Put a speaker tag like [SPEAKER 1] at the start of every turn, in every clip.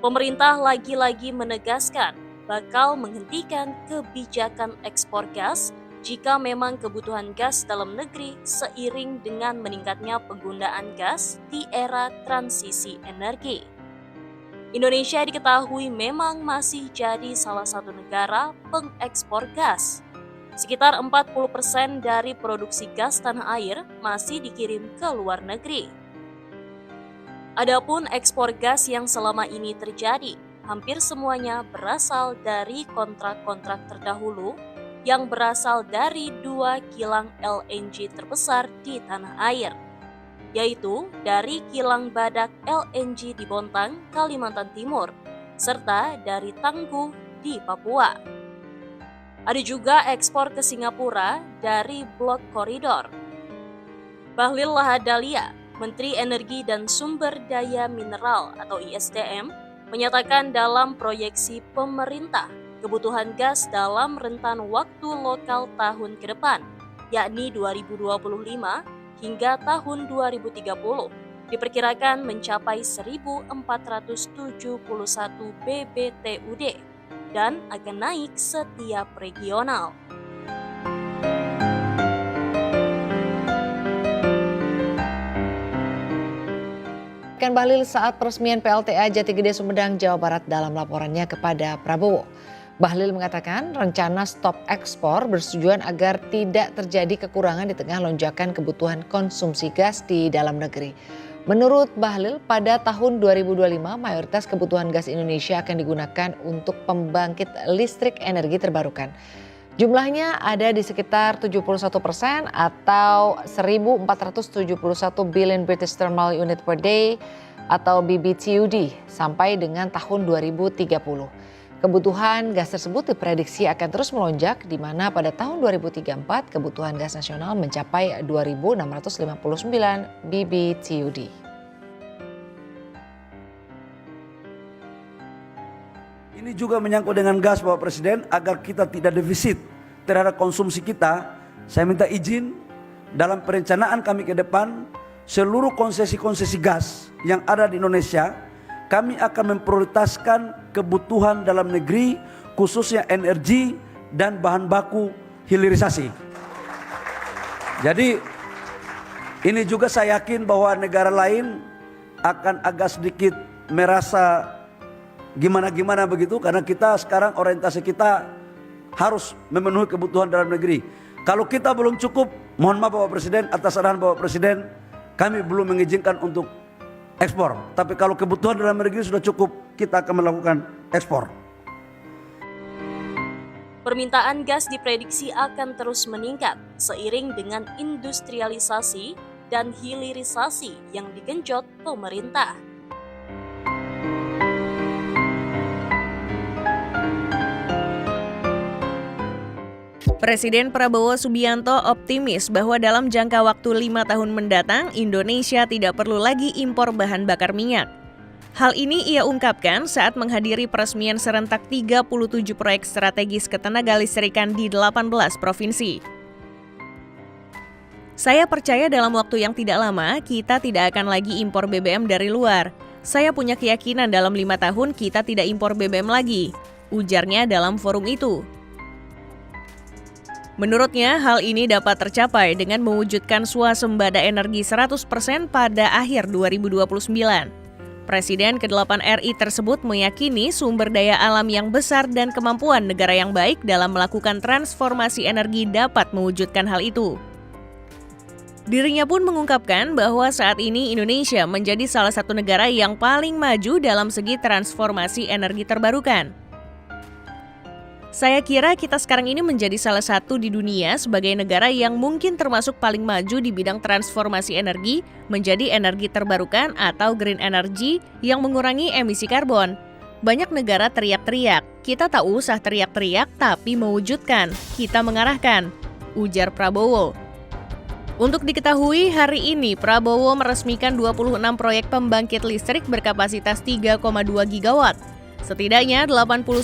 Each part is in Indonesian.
[SPEAKER 1] Pemerintah lagi-lagi menegaskan bakal menghentikan kebijakan ekspor gas jika memang kebutuhan gas dalam negeri seiring dengan meningkatnya penggunaan gas di era transisi energi. Indonesia diketahui memang masih jadi salah satu negara pengekspor gas. Sekitar 40% dari produksi gas tanah air masih dikirim ke luar negeri. Adapun ekspor gas yang selama ini terjadi, hampir semuanya berasal dari kontrak-kontrak terdahulu yang berasal dari 2 kilang LNG terbesar di tanah air, yaitu dari kilang Badak LNG di Bontang, Kalimantan Timur, serta dari Tangguh di Papua. Ada juga ekspor ke Singapura dari Blok Koridor. Bahlil Lahadalia, Menteri Energi dan Sumber Daya Mineral atau ISDM, menyatakan dalam proyeksi pemerintah kebutuhan gas dalam rentan waktu lokal tahun ke depan, yakni 2025 hingga tahun 2030, diperkirakan mencapai 1.471 BBTUD dan akan naik setiap regional.
[SPEAKER 2] Bahlil saat peresmian PLTA Jati Gede Sumedang, Jawa Barat dalam laporannya kepada Prabowo. Bahlil mengatakan rencana stop ekspor bertujuan agar tidak terjadi kekurangan di tengah lonjakan kebutuhan konsumsi gas di dalam negeri. Menurut Bahlil, pada tahun 2025 mayoritas kebutuhan gas Indonesia akan digunakan untuk pembangkit listrik energi terbarukan. Jumlahnya ada di sekitar 71% atau 1.471 billion British Thermal Unit per Day atau BBTUD sampai dengan tahun 2030. Kebutuhan gas tersebut diprediksi akan terus melonjak di mana pada tahun 2034 kebutuhan gas nasional mencapai 2.659 BBTUD.
[SPEAKER 3] Ini juga menyangkut dengan gas, Bapak Presiden, agar kita tidak defisit terhadap konsumsi kita. Saya minta izin dalam perencanaan kami ke depan, seluruh konsesi-konsesi gas yang ada di Indonesia, kami akan memprioritaskan kebutuhan dalam negeri, khususnya energi dan bahan baku hilirisasi. Jadi ini juga saya yakin bahwa negara lain akan agak sedikit merasa gimana-gimana begitu, karena kita sekarang orientasi kita harus memenuhi kebutuhan dalam negeri. Kalau kita belum cukup, mohon maaf Bapak Presiden, atas arahan Bapak Presiden, kami belum mengizinkan untuk ekspor. Tapi kalau kebutuhan dalam negeri sudah cukup, kita akan melakukan ekspor.
[SPEAKER 1] Permintaan gas diprediksi akan terus meningkat seiring dengan industrialisasi dan hilirisasi yang digenjot pemerintah.
[SPEAKER 4] Presiden Prabowo Subianto optimis bahwa dalam jangka waktu 5 tahun mendatang, Indonesia tidak perlu lagi impor bahan bakar minyak. Hal ini ia ungkapkan saat menghadiri peresmian serentak 37 proyek strategis ketenaga listrikan di 18 provinsi. Saya percaya dalam waktu yang tidak lama, kita tidak akan lagi impor BBM dari luar. Saya punya keyakinan dalam 5 tahun kita tidak impor BBM lagi, ujarnya dalam forum itu. Menurutnya, hal ini dapat tercapai dengan mewujudkan swasembada energi 100% pada akhir 2029. Presiden ke-8 RI tersebut meyakini sumber daya alam yang besar dan kemampuan negara yang baik dalam melakukan transformasi energi dapat mewujudkan hal itu. Dirinya pun mengungkapkan bahwa saat ini Indonesia menjadi salah satu negara yang paling maju dalam segi transformasi energi terbarukan. Saya kira kita sekarang ini menjadi salah satu di dunia sebagai negara yang mungkin termasuk paling maju di bidang transformasi energi menjadi energi terbarukan atau green energy yang mengurangi emisi karbon. Banyak negara teriak-teriak, kita tak usah teriak-teriak tapi mewujudkan, kita mengarahkan, ujar Prabowo. Untuk diketahui, hari ini Prabowo meresmikan 26 proyek pembangkit listrik berkapasitas 3,2 gigawatt. Setidaknya 89%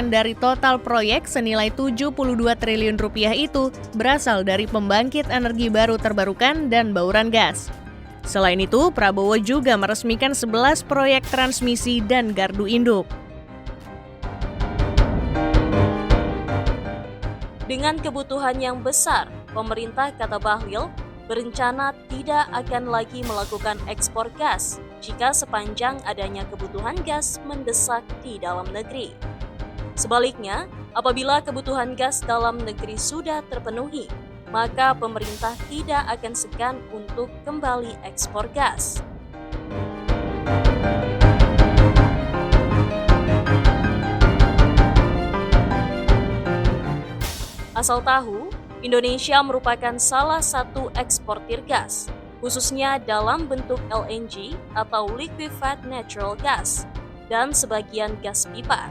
[SPEAKER 4] dari total proyek senilai 72 triliun rupiah itu berasal dari pembangkit energi baru terbarukan dan bauran gas. Selain itu, Prabowo juga meresmikan 11 proyek transmisi dan gardu induk.
[SPEAKER 1] Dengan kebutuhan yang besar, pemerintah, kata Bahlil, berencana tidak akan lagi melakukan ekspor gas jika sepanjang adanya kebutuhan gas mendesak di dalam negeri. Sebaliknya, apabila kebutuhan gas dalam negeri sudah terpenuhi, maka pemerintah tidak akan segan untuk kembali ekspor gas. Asal tahu, Indonesia merupakan salah satu eksportir gas, khususnya dalam bentuk LNG atau liquefied natural gas, dan sebagian gas pipa.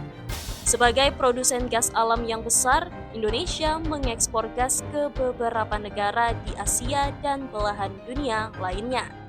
[SPEAKER 1] Sebagai produsen gas alam yang besar, Indonesia mengekspor gas ke beberapa negara di Asia dan belahan dunia lainnya.